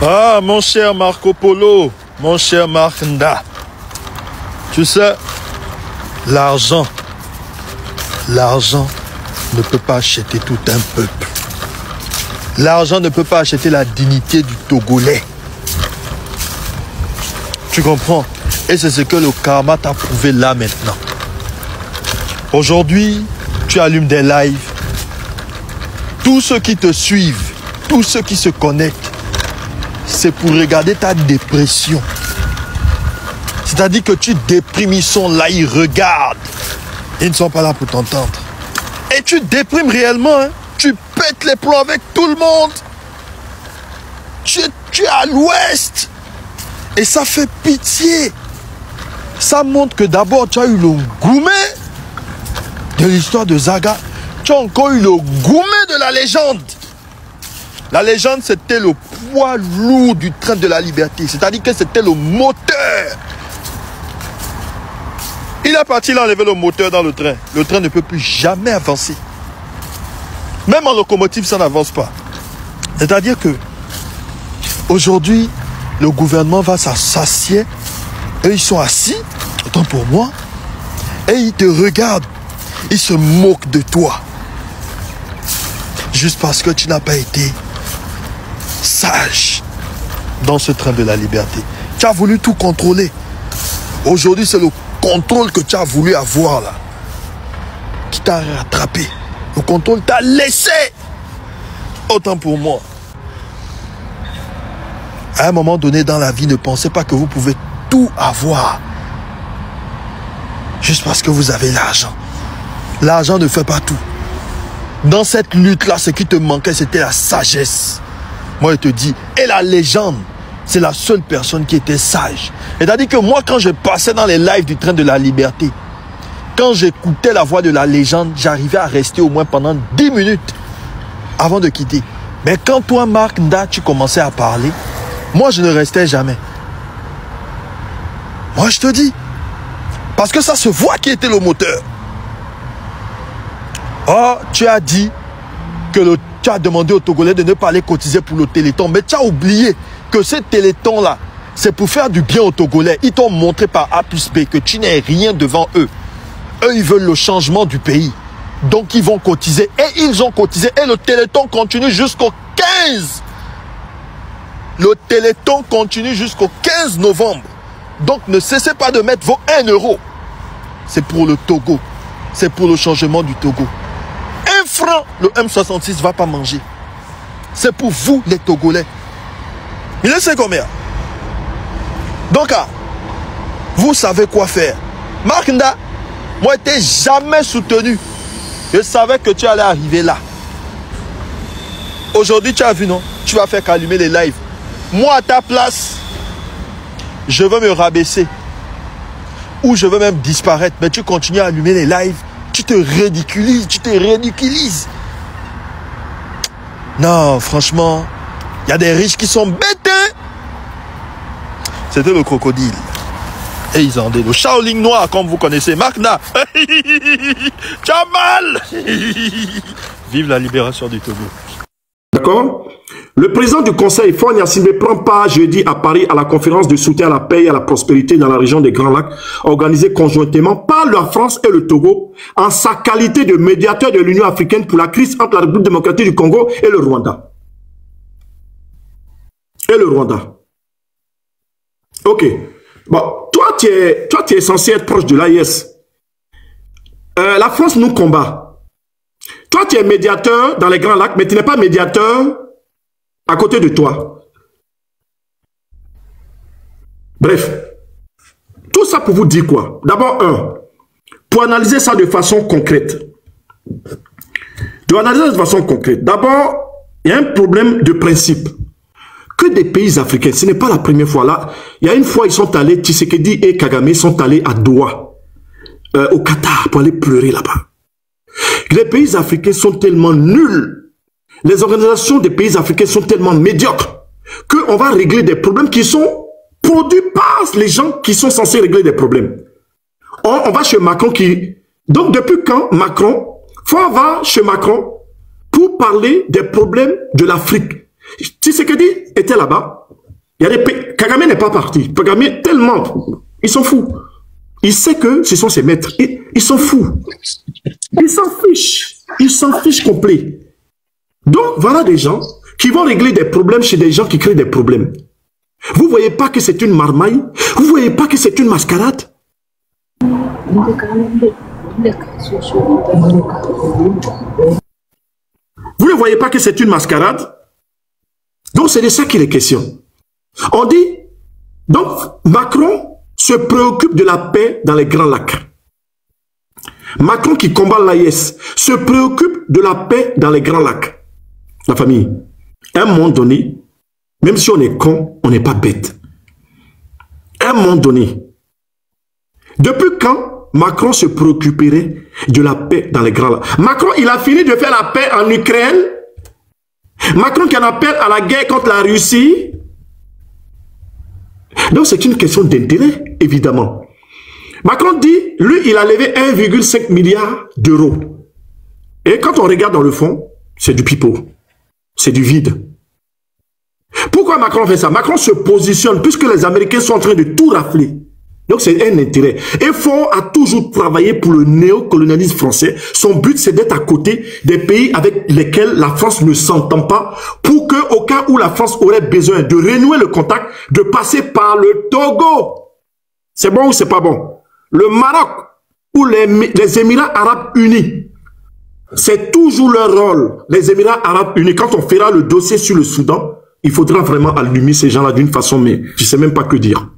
Ah, mon cher Marco Polo, mon cher Marc Nda, tu sais, l'argent ne peut pas acheter tout un peuple. L'argent ne peut pas acheter la dignité du Togolais. Tu comprends? Et c'est ce que le karma t'a prouvé là maintenant. Aujourd'hui, tu allumes des lives. Tous ceux qui te suivent, tous ceux qui se connectent, c'est pour regarder ta dépression. C'est-à-dire que tu déprimes, ils sont là, ils regardent. Ils ne sont pas là pour t'entendre. Et tu déprimes réellement, hein? Tu pètes les plombs avec tout le monde. Tu es à l'ouest. Et ça fait pitié. Ça montre que d'abord, tu as eu le gourmet de l'histoire de Zaga. Tu as encore eu le gourmet de la légende. La légende, c'était le poids lourd du train de la liberté. C'est-à-dire que c'était le moteur. Il est parti, il a enlevé le moteur dans le train. Le train ne peut plus jamais avancer. Même en locomotive, ça n'avance pas. C'est-à-dire que aujourd'hui, le gouvernement va s'assier et ils sont assis, autant pour moi, et ils te regardent. Ils se moquent de toi. Juste parce que tu n'as pas été sage dans ce train de la liberté. Tu as voulu tout contrôler. Aujourd'hui, c'est le contrôle que tu as voulu avoir là qui t'a rattrapé. Le contrôle t'a laissé. Autant pour moi. À un moment donné dans la vie, ne pensez pas que vous pouvez tout avoir. Juste parce que vous avez l'argent. L'argent ne fait pas tout. Dans cette lutte-là, ce qui te manquait, c'était la sagesse. Moi, je te dis, et la légende, c'est la seule personne qui était sage. C'est-à-dire que moi, quand je passais dans les lives du train de la liberté, quand j'écoutais la voix de la légende, j'arrivais à rester au moins pendant 10 minutes avant de quitter. Mais quand toi, Marc Nda, tu commençais à parler, moi, je ne restais jamais. Moi, je te dis. Parce que ça se voit qui était le moteur. Oh, tu as dit que tu as demandé aux Togolais de ne pas aller cotiser pour le Téléthon. Mais tu as oublié que ce Téléthon-là, c'est pour faire du bien aux Togolais. Ils t'ont montré par A plus B que tu n'es rien devant eux. Eux, ils veulent le changement du pays. Donc, ils vont cotiser. Et ils ont cotisé. Et le Téléthon continue jusqu'au 15. Le Téléthon continue jusqu'au 15 novembre. Donc, ne cessez pas de mettre vos 1 euro. C'est pour le Togo. C'est pour le changement du Togo. 1 franc, le M66 ne va pas manger. C'est pour vous, les Togolais. Il sait combien? Donc, vous savez quoi faire. Marc Nda, moi, je t'ai jamais soutenu. Je savais que tu allais arriver là. Aujourd'hui, tu as vu, non? Tu vas faire qu'allumer les lives. Moi, à ta place, je veux me rabaisser. Ou je veux même disparaître. Mais tu continues à allumer les lives. Tu te ridiculises. Tu te ridiculises. Non, franchement, il y a des riches qui sont bêtes. C'était le crocodile. Et ils ont des le Shaolin noir, comme vous connaissez. Marc Nda. Tu as mal. Vive la libération du Togo. D'accord? Le président du Conseil, Faure Gnassingbé, prend part jeudi à Paris à la conférence de soutien à la paix et à la prospérité dans la région des Grands Lacs, organisée conjointement par la France et le Togo, en sa qualité de médiateur de l'Union africaine pour la crise entre la République démocratique du Congo et le Rwanda. Ok. Bon, toi, tu es censé être proche de l'AIS. La France nous combat. Toi, tu es médiateur dans les Grands Lacs, mais tu n'es pas médiateur à côté de toi. Bref. Tout ça pour vous dire quoi? D'abord, pour analyser ça de façon concrète. D'abord, il y a un problème de principe. Que des pays africains, ce n'est pas la première fois là. Il y a une fois, ils sont allés, Tshisekedi et Kagame sont allés à Doha, au Qatar, pour aller pleurer là-bas. Les pays africains sont tellement nuls. Les organisations des pays africains sont tellement médiocres qu'on va régler des problèmes qui sont produits par les gens qui sont censés régler des problèmes. On va chez Macron qui... Donc depuis quand Macron, faut va chez Macron pour parler des problèmes de l'Afrique. Tshisekedi était là-bas. Il y a des pays... Kagame n'est pas parti. Kagame, tellement... Ils s'en foutent. Il sait que ce sont ses maîtres. Ils s'en foutent. Ils s'en fichent. Ils s'en fichent complet. Donc, voilà des gens qui vont régler des problèmes chez des gens qui créent des problèmes. Vous ne voyez pas que c'est une marmaille? Vous ne voyez pas que c'est une mascarade? Vous ne voyez pas que c'est une mascarade? Donc, c'est de ça qu'il est question. On dit, donc, Macron se préoccupe de la paix dans les Grands Lacs. Macron qui combat l'AIS se préoccupe de la paix dans les Grands Lacs. La famille, à un moment donné, même si on est con, on n'est pas bête. À un moment donné, depuis quand Macron se préoccuperait de la paix dans les Grands Lacs? Macron, il a fini de faire la paix en Ukraine. Macron qui en appelle à la guerre contre la Russie. Donc c'est une question d'intérêt, évidemment. Macron dit, lui, il a levé 1,5 milliard d'euros. Et quand on regarde dans le fond, c'est du pipeau. C'est du vide. Pourquoi Macron fait ça? Macron se positionne, puisque les Américains sont en train de tout rafler. Donc c'est un intérêt. Et Faure a toujours travaillé pour le néocolonialisme français. Son but, c'est d'être à côté des pays avec lesquels la France ne s'entend pas, pour que, au cas où la France aurait besoin de renouer le contact, de passer par le Togo. C'est bon ou c'est pas bon? Le Maroc ou les Émirats Arabes Unis. C'est toujours leur rôle, les Émirats Arabes Unis. Quand on fera le dossier sur le Soudan, il faudra vraiment allumer ces gens-là d'une façon, mais je ne sais même pas que dire.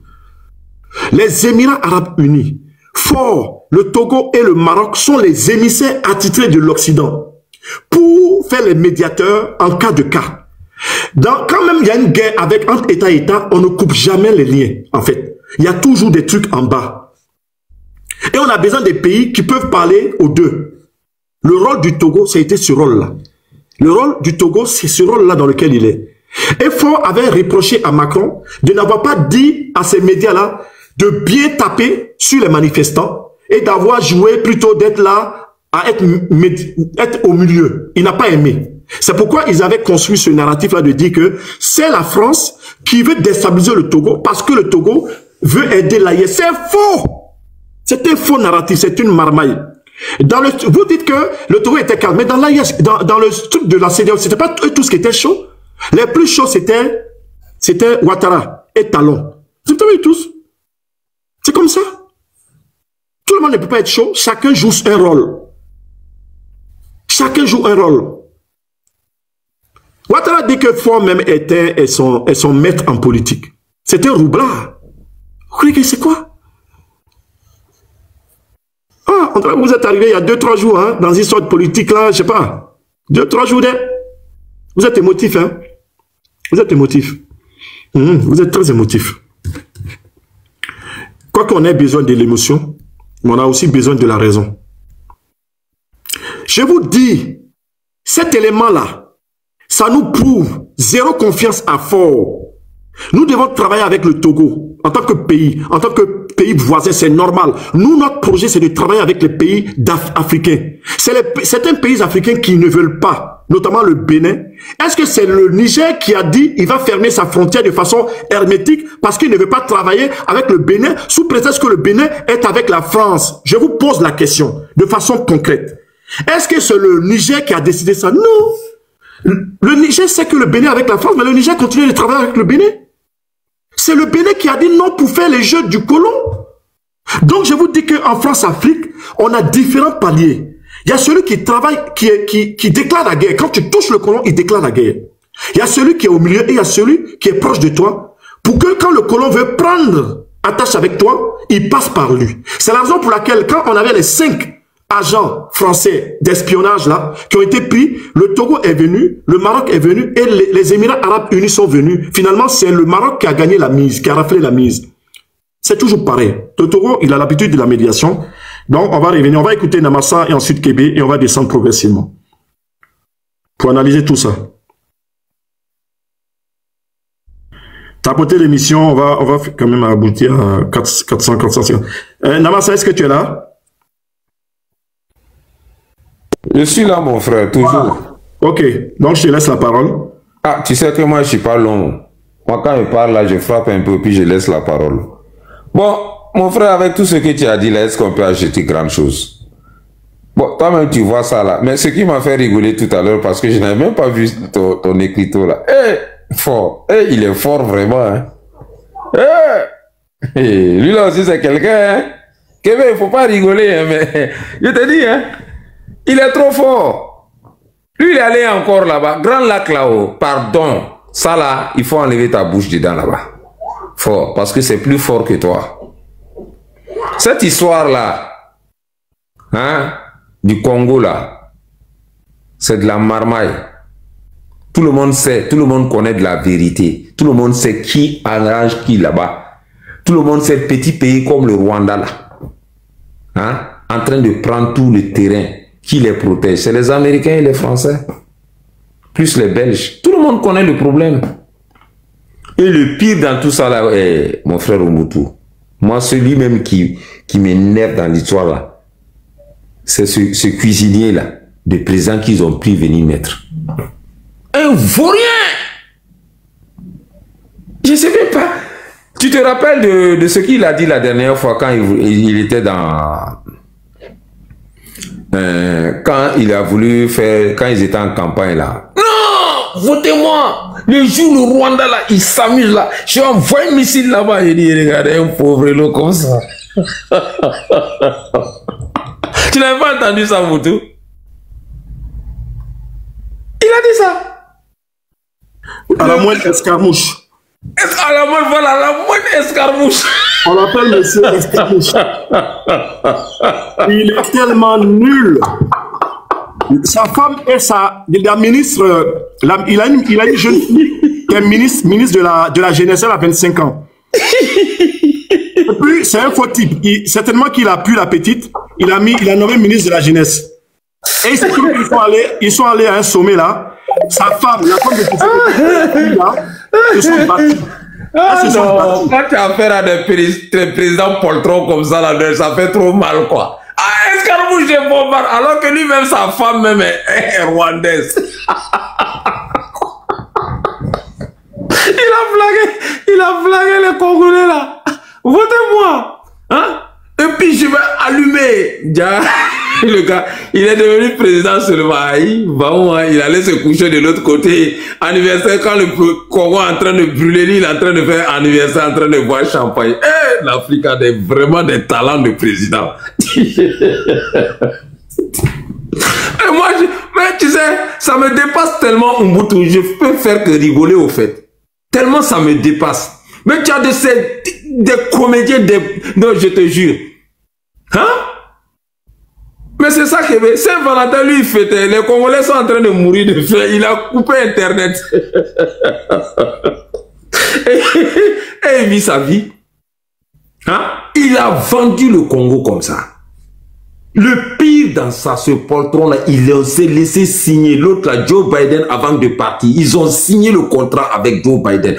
Les Émirats Arabes Unis, Faure, le Togo et le Maroc sont les émissaires attitrés de l'Occident pour faire les médiateurs en cas de cas. Quand même il y a une guerre entre État et État, on ne coupe jamais les liens, en fait. Il y a toujours des trucs en bas. Et on a besoin des pays qui peuvent parler aux deux. Le rôle du Togo, ça a été ce rôle-là. Le rôle du Togo, c'est ce rôle-là dans lequel il est. Et Faure avait reproché à Macron de n'avoir pas dit à ces médias-là de bien taper sur les manifestants et d'avoir joué plutôt d'être là à être au milieu. Il n'a pas aimé. C'est pourquoi ils avaient construit ce narratif-là de dire que c'est la France qui veut déstabiliser le Togo parce que le Togo veut aider l'AIS. C'est faux! C'est un faux narratif, c'est une marmaille. Vous dites que le Togo était calme, mais dans l'AIS, dans le truc de la CEDEAO, c'était pas tout ce qui était chaud. Les plus chauds, c'était Ouattara et Talon. Vous savez tous. C'est comme ça. Tout le monde ne peut pas être chaud. Chacun joue un rôle. Chacun joue un rôle. Ouattara dit que Faure même était son maître en politique. C'était un roublard. Vous croyez que c'est quoi? Ah, vous êtes arrivé il y a 2-3 jours, hein, dans une histoire de politique, là, je sais pas. 2-3 jours, vous êtes émotif, hein. Vous êtes émotif. Vous êtes très émotif. Quoi qu'on ait besoin de l'émotion, mais on a aussi besoin de la raison. Je vous dis, cet élément-là, ça nous prouve zéro confiance à Faure. Nous devons travailler avec le Togo en tant que pays voisin, c'est normal. Nous, notre projet, c'est de travailler avec les pays africains. C'est certains pays africains qui ne veulent pas, notamment le Bénin. Est-ce que c'est le Niger qui a dit qu'il va fermer sa frontière de façon hermétique parce qu'il ne veut pas travailler avec le Bénin sous prétexte que le Bénin est avec la France? Je vous pose la question de façon concrète. Est-ce que c'est le Niger qui a décidé ça? Non. Le Niger sait que le Bénin est avec la France, mais le Niger continue de travailler avec le Bénin. C'est le Bénin qui a dit non pour faire les jeux du colon. Donc je vous dis qu'en France-Afrique, on a différents paliers. Il y a celui qui travaille, qui déclare la guerre. Quand tu touches le colon, il déclare la guerre. Il y a celui qui est au milieu et il y a celui qui est proche de toi. Pour que quand le colon veut prendre attache avec toi, il passe par lui. C'est la raison pour laquelle quand on avait les 5 agents français d'espionnage là, qui ont été pris, le Togo est venu, le Maroc est venu et les Émirats Arabes Unis sont venus. Finalement, c'est le Maroc qui a gagné la mise, qui a raflé la mise. C'est toujours pareil. Le Togo, il a l'habitude de la médiation. Donc, on va revenir, on va écouter Namassa et ensuite Kébé et on va descendre progressivement. Pour analyser tout ça. Tapoter l'émission, on va quand même aboutir à 450. Namassa, est-ce que tu es là? Je suis là, mon frère, toujours. Ok, donc je te laisse la parole. Ah, tu sais que moi, je suis pas long. Moi, quand je parle là, je frappe un peu, puis je laisse la parole. Bon, mon frère, avec tout ce que tu as dit là, est-ce qu'on peut acheter grande chose? Bon, toi-même, tu vois ça là. Mais ce qui m'a fait rigoler tout à l'heure, parce que je n'avais même pas vu ton écriteau là. Fort. Il est fort vraiment. Hein. Lui là aussi, c'est quelqu'un. Hein. Kevin, il ne faut pas rigoler. Hein, mais je te dis, hein, il est trop fort. Lui, il est allé encore là-bas. Grand lac là-haut. Pardon. Ça là, il faut enlever ta bouche dedans là-bas. Fort. Parce que c'est plus fort que toi. Cette histoire là, hein, du Congo là, c'est de la marmaille. Tout le monde sait, tout le monde connaît de la vérité. Tout le monde sait qui arrange qui là-bas. Tout le monde sait petit pays comme le Rwanda là, hein, en train de prendre tout le terrain. Qui les protège? C'est les Américains et les Français. Plus les Belges. Tout le monde connaît le problème. Et le pire dans tout ça là, mon frère Omutu, moi celui même qui m'énerve dans l'histoire là, c'est ce cuisinier là, de président qu'ils ont pris venir mettre. Un vaurien! Je ne sais même pas. Tu te rappelles de ce qu'il a dit la dernière fois quand il était dans... quand il a voulu faire... Quand ils étaient en campagne là. Non! Votez-moi! Le jour le Rwanda là, il s'amuse là. Je envoie un missile là-bas. Il dit, regardez un pauvre lot comme ça. Tu n'avais pas entendu ça, Moutou? Il a dit ça. À la moindre escarmouche. À la moindre, voilà, la moindre escarmouche. On l'appelle monsieur escarmouche. Il est tellement nul. Sa femme est la ministre, il a une jeune fille qui est ministre de la jeunesse, elle a 25 ans. Et puis, c'est un faux type. Certainement qu'il a pu la petite, il a nommé ministre de la jeunesse. Et ils sont allés à un sommet là. Sa femme, la femme de Tshisekedi, là, ils sont battus. Non, quand tu as affaire à des présidents poltrons comme ça, là, ça fait trop mal, quoi. Ah, escarmouche de bombard, alors que lui-même, sa femme même est rwandaise. Il a blagué les Congolais, là. Votez-moi, hein? Et puis je vais allumer. Le gars, il est devenu président seulement. Il allait se coucher de l'autre côté. Anniversaire, quand le Congo est en train de brûler, lui, il est en train de faire anniversaire, en train de boire champagne. L'Afrique a vraiment des talents de président. Et moi, mais tu sais, ça me dépasse tellement, Umbutu. Je peux faire que rigoler au fait. Tellement ça me dépasse. Mais tu as des comédiens, non, je te jure. Hein? Mais c'est ça que Saint-Valentin, lui, il fêtait. Les Congolais sont en train de mourir de faim. Il a coupé Internet. et il vit sa vie. Hein? Il a vendu le Congo comme ça. Le pire dans ça, ce poltron-là, il s'est laissé signer. L'autre, là, Joe Biden, avant de partir, ils ont signé le contrat avec Joe Biden.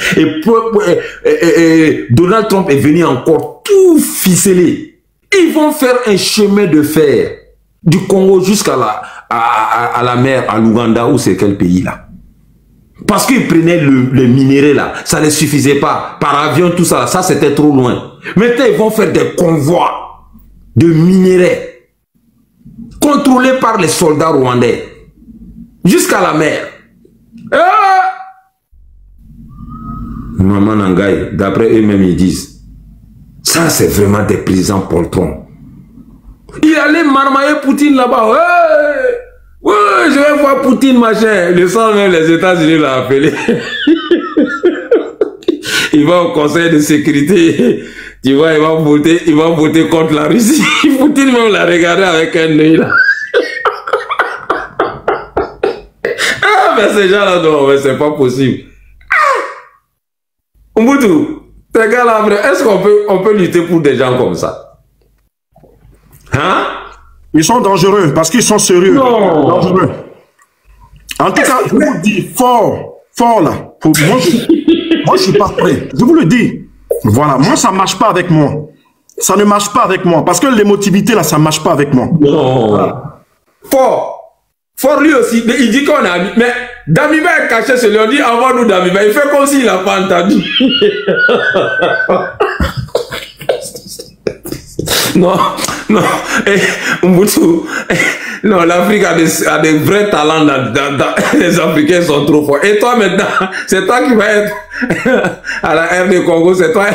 Et Donald Trump est venu encore tout ficeler. Ils vont faire un chemin de fer du Congo jusqu'à la mer, à l'Ouganda, ou c'est quel pays là? Parce qu'ils prenaient le minerai là, ça ne suffisait pas. Par avion, tout ça, ça c'était trop loin. Maintenant, ils vont faire des convois de minerais contrôlés par les soldats rwandais jusqu'à la mer. Maman Nangaï, d'après eux-mêmes, ils disent, ça c'est vraiment des présidents poltrons. Il allait marmailler Poutine là-bas. Ouais, je vais voir Poutine, machin. Le sang même, les États-Unis l'ont appelé. Il va au Conseil de sécurité. Tu vois, il va voter contre la Russie. Poutine même l'a regardé avec un œil là. Ah, mais ces gens-là, non, mais c'est pas possible. Umbutu, ces gars-là, est-ce qu'on peut lutter pour des gens comme ça? Hein? Ils sont dangereux parce qu'ils sont sérieux. Non. Dangereux. En tout cas, je vous dis fort là. Moi, je suis pas prêt. Je vous le dis. Voilà, moi, ça marche pas avec moi. Ça ne marche pas avec moi. Parce que l'émotivité, là, ça marche pas avec moi. Non. Voilà. Fort lui aussi, il dit qu'on a... Mais Damiba est caché, se lui a dit envoie-nous Damiba. Il fait comme s'il n'a pas entendu. Non, non, Mobutu, non, l'Afrique a des vrais talents, les Africains sont trop forts. Et toi maintenant, c'est toi qui vas être à la RD Congo, c'est toi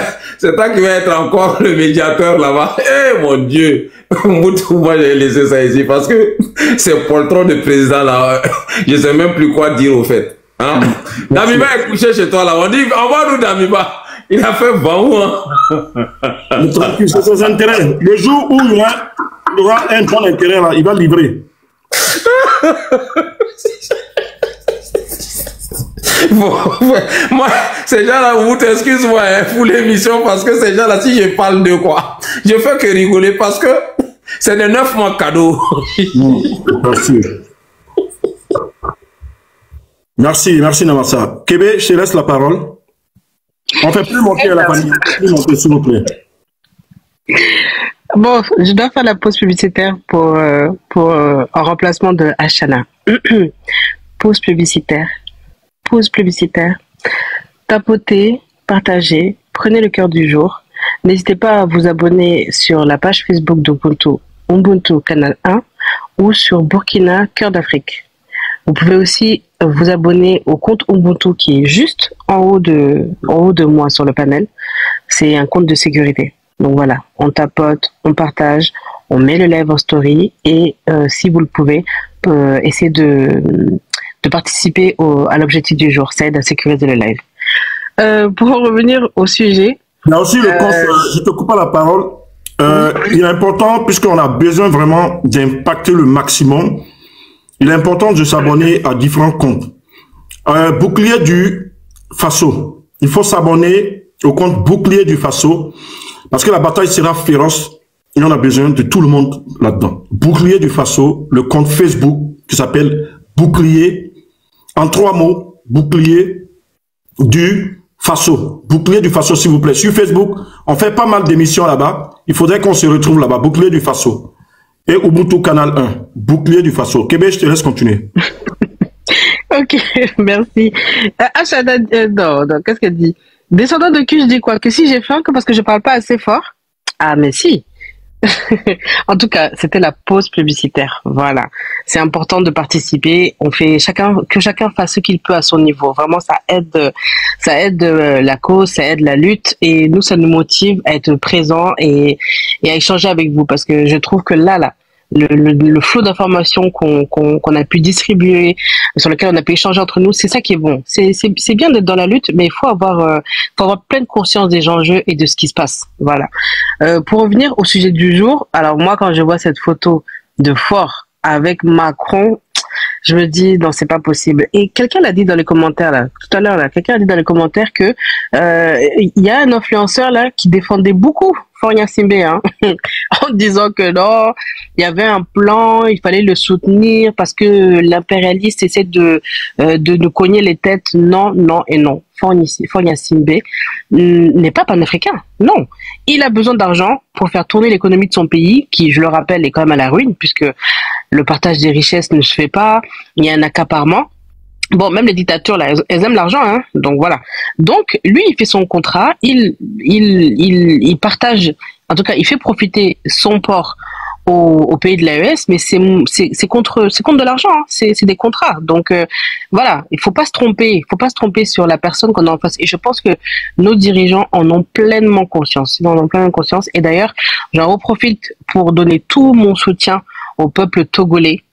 qui vas être encore le médiateur là-bas. Eh mon Dieu, Mobutu, moi j'ai laissé ça ici parce que c'est poltron de président là, je sais même plus quoi dire au fait. Hein? Damiba est couché chez toi là, on dit envoie-nous Damiba. Il a fait bon, hein. C'est ses intérêts. Le jour où il y aura un bon intérêt, là, il va livrer. Bon, moi, ces gens-là, vous excuse-moi hein, pour l'émission, parce que ces gens-là, si je parle de quoi, je fais que rigoler, parce que c'est de 9 mois cadeau. Merci. Merci Namasa. Kébé, je te laisse la parole. On fait plus monter à la famille. Plus monter, s'il vous plaît. Bon, je dois faire la pause publicitaire en remplacement de Ashana. Pause publicitaire. Tapotez, partagez, prenez le cœur du jour. N'hésitez pas à vous abonner sur la page Facebook d'Ubuntu, Ubuntu Canal 1 ou sur Burkina Cœur d'Afrique. Vous pouvez aussi vous abonner au compte Ubuntu qui est juste en haut de moi sur le panel. C'est un compte de sécurité. Donc voilà, on tapote, on partage, on met le live en story et si vous le pouvez, essayez de participer à l'objectif du jour. Ça aide à sécuriser le live. Pour en revenir au sujet... Il y a aussi le compte, je te coupe pas la parole. Il est important, puisqu'on a besoin vraiment d'impacter le maximum, il est important de s'abonner à différents comptes. Bouclier du Faso. Il faut s'abonner au compte Bouclier du Faso parce que la bataille sera féroce et on a besoin de tout le monde là-dedans. Bouclier du Faso, le compte Facebook qui s'appelle Bouclier, en 3 mots, Bouclier du Faso. Bouclier du Faso, s'il vous plaît. Sur Facebook, on fait pas mal d'émissions là-bas. Il faudrait qu'on se retrouve là-bas. Bouclier du Faso. Et Ubuntu Canal 1, Bouclier du Faso. Québec, je te laisse continuer. Ok, merci. Ashana, non, qu'est-ce qu'elle dit? Descendant de qui je dis quoi? Que si j'ai faim, que parce que je parle pas assez fort? Ah, mais si. En tout cas, c'était la pause publicitaire. Voilà. C'est important de participer. On fait que chacun fasse ce qu'il peut à son niveau. Vraiment, ça aide la cause, ça aide la lutte et nous, ça nous motive à être présents et à échanger avec vous parce que je trouve que là, le flot d'informations qu'on a pu distribuer, sur lequel on a pu échanger entre nous, c'est ça qui est bon. C'est bien d'être dans la lutte, mais il faut avoir pleine conscience des enjeux et de ce qui se passe. Voilà. Pour revenir au sujet du jour, alors moi, quand je vois cette photo de Faure avec Macron, je me dis non, c'est pas possible. Et quelqu'un l'a dit dans les commentaires là, tout à l'heure là, quelqu'un a dit dans les commentaires que il y a un influenceur là qui défendait beaucoup Faure Gnassingbé, hein, en disant que non, il y avait un plan, il fallait le soutenir parce que l'impérialiste essaie de nous cogner les têtes. Non, non et non. Faure Gnassingbé n'est pas panafricain. Non, il a besoin d'argent pour faire tourner l'économie de son pays, qui, je le rappelle, est quand même à la ruine puisque le partage des richesses ne se fait pas. Il y a un accaparement. Bon, même les dictatures, là, elles aiment l'argent, hein. Donc, voilà. Donc, lui, il fait son contrat, il partage, en tout cas, il fait profiter son port au pays de l'AES, mais c'est contre de l'argent, hein. C'est des contrats. Donc, voilà. Il faut pas se tromper sur la personne qu'on a en face. Et je pense que nos dirigeants en ont pleinement conscience. Ils en ont pleinement conscience. Et d'ailleurs, j'en reprofite pour donner tout mon soutien au peuple togolais.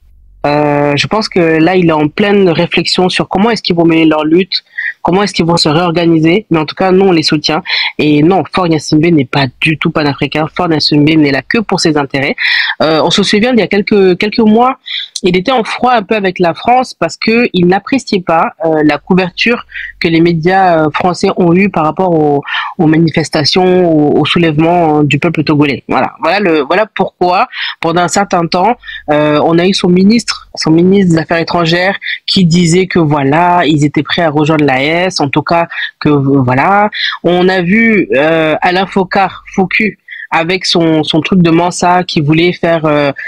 Je pense que là, il est en pleine réflexion sur comment est-ce qu'ils vont mener leur lutte, comment est-ce qu'ils vont se réorganiser. Mais en tout cas, nous, on les soutient. Et non, Faure Gnassingbé n'est pas du tout panafricain. Faure Gnassingbé n'est là que pour ses intérêts. On se souvient d'il y a quelques mois, il était en froid un peu avec la France parce que il n'appréciait pas la couverture que les médias français ont eu par rapport aux manifestations, au soulèvement du peuple togolais. Voilà pourquoi pendant un certain temps, on a eu son ministre des Affaires étrangères qui disait que voilà, ils étaient prêts à rejoindre l'AES, en tout cas que voilà. On a vu Alain Focard, Focus, avec son truc de Mensa qui voulait faire une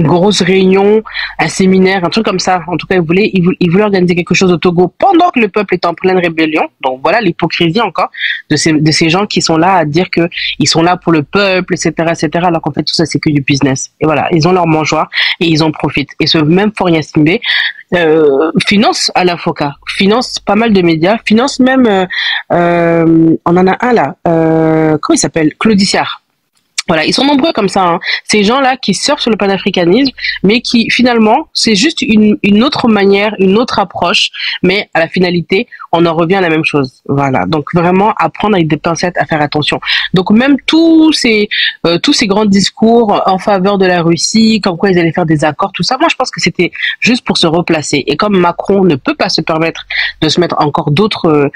grosse réunion, un séminaire, un truc comme ça. En tout cas, il voulait organiser quelque chose au Togo pendant que le peuple est en pleine rébellion. Donc voilà l'hypocrisie encore de ces gens qui sont là à dire que ils sont là pour le peuple, etc., alors qu'en fait tout ça c'est que du business. Et voilà, ils ont leur mangeoire et ils en profitent. Et ce même Faure Gnassingbé finance Alain Foka, finance pas mal de médias, finance même on en a un là, comment il s'appelle, Claudiciard. Voilà, ils sont nombreux comme ça, hein. Ces gens-là qui surfent sur le panafricanisme, mais qui finalement, c'est juste une autre manière, une autre approche, mais à la finalité, on en revient à la même chose. Voilà, donc vraiment apprendre avec des pincettes à faire attention. Donc même tous ces grands discours en faveur de la Russie, comme quoi ils allaient faire des accords, tout ça, moi je pense que c'était juste pour se replacer. Et comme Macron ne peut pas se permettre de se mettre encore d'autres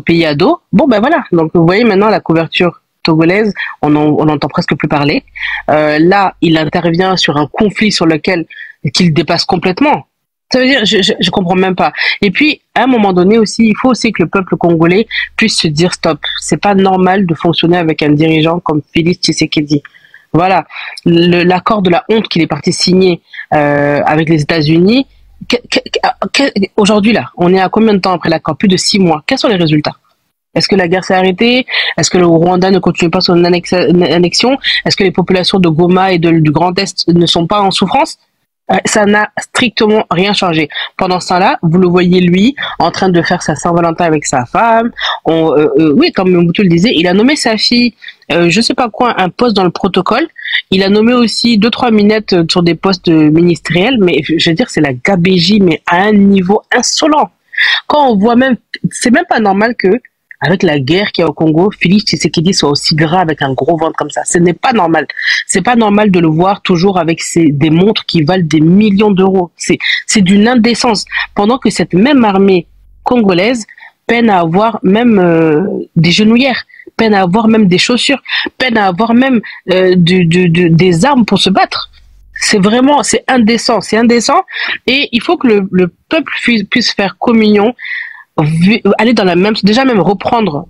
pays à dos, bon ben voilà. Donc vous voyez maintenant la couverture togolaise, on n'entend presque plus parler. Là, il intervient sur un conflit sur lequel qu'il dépasse complètement. Ça veut dire, je comprends même pas. Et puis, à un moment donné aussi, il faut aussi que le peuple congolais puisse se dire stop. C'est pas normal de fonctionner avec un dirigeant comme Félix Tshisekedi. Voilà, l'accord de la honte qu'il est parti signer avec les États-Unis. Aujourd'hui là, on est à combien de temps après l'accord? Plus de 6 mois. Quels sont les résultats? Est-ce que la guerre s'est arrêtée? Est-ce que le Rwanda ne continue pas son annexion? Est-ce que les populations de Goma et du Grand Est ne sont pas en souffrance? Ça n'a strictement rien changé. Pendant ce temps-là, vous le voyez lui en train de faire sa Saint-Valentin avec sa femme. Oui, comme Mobutu le disait, il a nommé sa fille, je sais pas quoi, un poste dans le protocole. Il a nommé aussi 2-3 minettes sur des postes ministériels. Mais je veux dire, c'est la gabégie, mais à un niveau insolent. Quand on voit même, c'est même pas normal que avec la guerre qu'il y a au Congo, Félix Tshisekedi soit aussi gras avec un gros ventre comme ça. Ce n'est pas normal. C'est pas normal de le voir toujours avec des montres qui valent des millions d'euros. C'est d'une indécence. Pendant que cette même armée congolaise peine à avoir même des genouillères, peine à avoir même des chaussures, peine à avoir même des armes pour se battre. C'est indécent, c'est indécent. Et il faut que le peuple puisse faire communion, aller dans la même, déjà même reprendre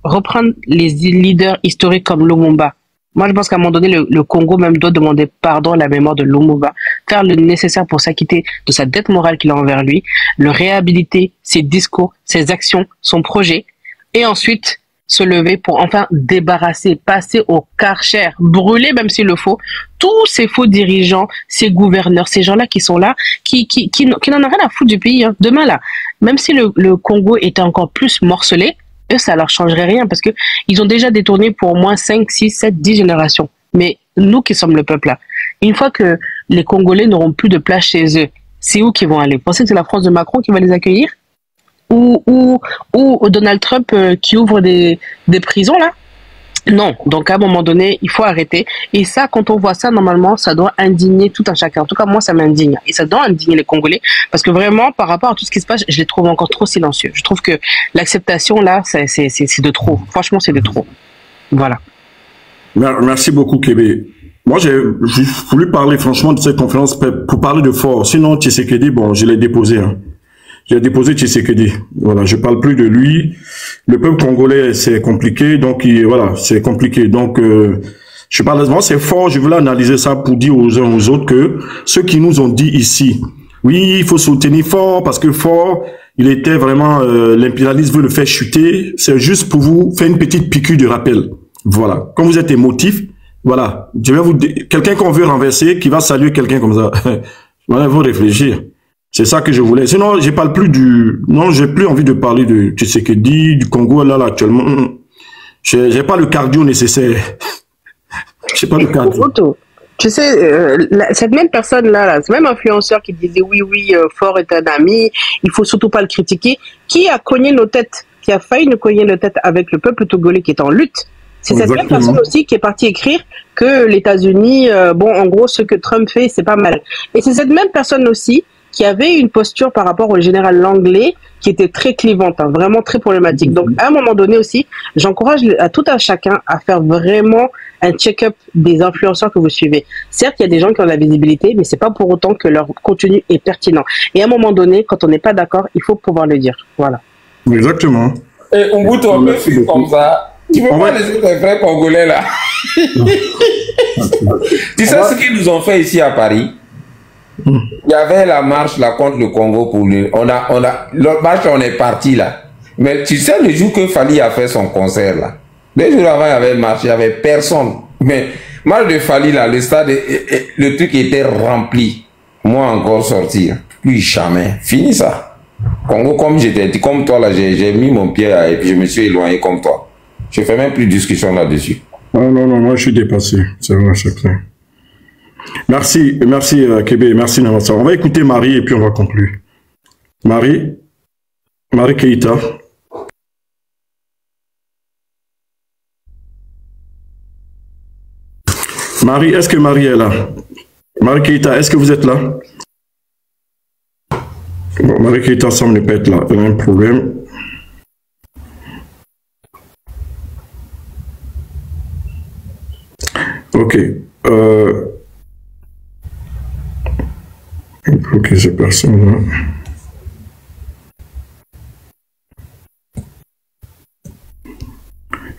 les leaders historiques comme Lumumba. Moi, je pense qu'à un moment donné, le Congo même doit demander pardon à la mémoire de Lumumba, faire le nécessaire pour s'acquitter de sa dette morale qu'il a envers lui, le réhabiliter, ses discours, ses actions, son projet, et ensuite se lever pour enfin débarrasser, passer au Karcher, brûler même s'il le faut, tous ces faux dirigeants, ces gouverneurs, ces gens-là qui sont là, qui n'en ont rien à foutre du pays, hein. Demain là, même si le Congo était encore plus morcelé, eux ça leur changerait rien parce que ils ont déjà détourné pour au moins 5, 6, 7, 10 générations. Mais nous qui sommes le peuple là, une fois que les Congolais n'auront plus de place chez eux, c'est où qu'ils vont aller? Vous pensez que c'est la France de Macron qui va les accueillir? Ou Donald Trump qui ouvre des prisons là? Non, donc à un moment donné, il faut arrêter. Et ça, quand on voit ça, normalement, ça doit indigner tout un chacun. En tout cas, moi, ça m'indigne. Et ça doit indigner les Congolais. Parce que vraiment, par rapport à tout ce qui se passe, je les trouve encore trop silencieux. Je trouve que l'acceptation, là, c'est de trop. Franchement, c'est de trop. Voilà. Merci beaucoup, Kébé. Moi, j'ai voulu parler franchement de cette conférence pour parler de Faure. Sinon, Tshisekedi, bon, je l'ai déposé. Hein. J'ai déposé Tshisekedi. Voilà, je parle plus de lui. Le peuple congolais, c'est compliqué, donc voilà, c'est compliqué. Donc, je parle moi, c'est Faure. Je voulais analyser ça pour dire aux uns aux autres que ceux qui nous ont dit ici, oui, il faut soutenir Faure parce que Faure, il était vraiment l'impérialisme veut le faire chuter. C'est juste pour vous faire une petite piqûre de rappel. Voilà. Quand vous êtes émotif, voilà, je vais vous quelqu'un qu'on veut renverser, qui va saluer quelqu'un comme ça. Voilà, il faut réfléchir. C'est ça que je voulais. Sinon, je parle plus non, j'ai plus envie de parler de Tshisekedi, du Congo, là, actuellement. J'ai pas le cardio nécessaire. J'ai pas le cardio. Tu sais, cette même personne-là, ce même influenceur qui disait oui, Faure est un ami, il faut surtout pas le critiquer, qui a cogné nos têtes, qui a failli nous cogner nos têtes avec le peuple togolais qui est en lutte. C'est cette même personne aussi qui est partie écrire que les États-Unis, bon, en gros, ce que Trump fait, c'est pas mal. Et c'est cette même personne aussi qui avait une posture par rapport au général Langlais qui était très clivante, hein, vraiment très problématique. Donc, à un moment donné aussi, j'encourage à tout un chacun à faire vraiment un check-up des influenceurs que vous suivez. Certes, il y a des gens qui ont la visibilité, mais c'est pas pour autant que leur contenu est pertinent. Et à un moment donné, quand on n'est pas d'accord, il faut pouvoir le dire. Voilà. Exactement. Et on goûte un peu comme ça. Tu peux pas laisser tes frères congolais là. Tu sais ce qu'ils nous ont fait ici à Paris? Il y avait la marche là contre le Congo pour le... L'autre marche, on est parti là. Mais tu sais, le jour que Fally a fait son concert là, 2 jours avant, il y avait une marche, il n'y avait personne. Mais marche de Fally là, le stade, le truc était rempli. Moi encore sortir. Plus jamais. Fini ça. Congo, comme j'étais dit, comme toi là, j'ai mis mon pied là, et puis je me suis éloigné comme toi. Je fais même plus de discussion là-dessus. Non, moi je suis dépassé. C'est vrai, c'est clair. Merci Kébé, merci Namasa. On va écouter Marie et puis on va conclure. Marie Keïta. Marie, est-ce que Marie est là? Marie Keïta, est-ce que vous êtes là? Bon, Marie Keïta semble ne pas être là. Elle a un problème. Ok. Bloquer ces personnes-là.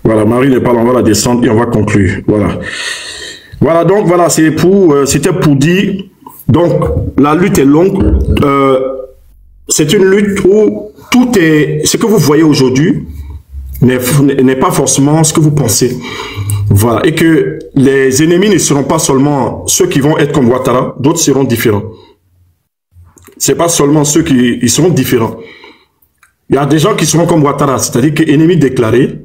Voilà, Marie n'est pas là, on va la descendre et on va conclure. Voilà. Voilà, donc voilà, c'était pour dire, donc la lutte est longue. C'est une lutte où tout est, ce que vous voyez aujourd'hui n'est pas forcément ce que vous pensez. Voilà, et que les ennemis ne seront pas seulement ceux qui vont être comme Ouattara, d'autres seront différents. C'est pas seulement ceux qui ils seront différents. Il y a des gens qui seront comme Ouattara, c'est-à-dire que ennemi déclaré,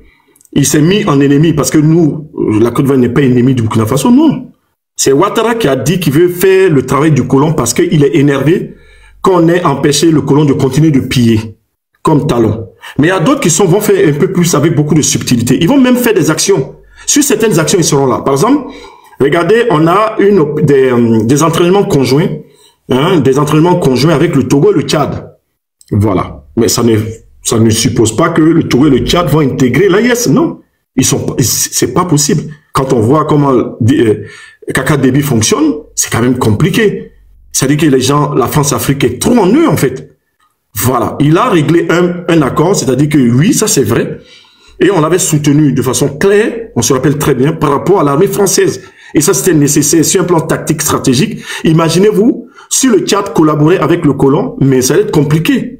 il s'est mis en ennemi parce que nous, la Côte d'Ivoire n'est pas ennemi du Burkina Faso, non. C'est Ouattara qui a dit qu'il veut faire le travail du colon parce qu'il est énervé qu'on ait empêché le colon de continuer de piller comme talon. Mais il y a d'autres qui vont faire un peu plus avec beaucoup de subtilité. Ils vont même faire des actions. Sur certaines actions, ils seront là. Par exemple, regardez, on a des entraînements conjoints, des entraînements conjoints avec le Togo et le Tchad. Voilà. Mais ça ne suppose pas que le Togo et le Tchad vont intégrer l'AES. Non. C'est pas possible. Quand on voit comment Kaka Déby fonctionne, c'est quand même compliqué. C'est-à-dire que les gens, la France-Afrique est trop en eux, en fait. Voilà. Il a réglé un accord, c'est-à-dire que oui, ça c'est vrai. Et on l'avait soutenu de façon claire, on se rappelle très bien, par rapport à l'armée française. Et ça, c'était nécessaire sur un plan tactique stratégique. Imaginez-vous, si le Tchad collaborait avec le colon, mais ça allait être compliqué.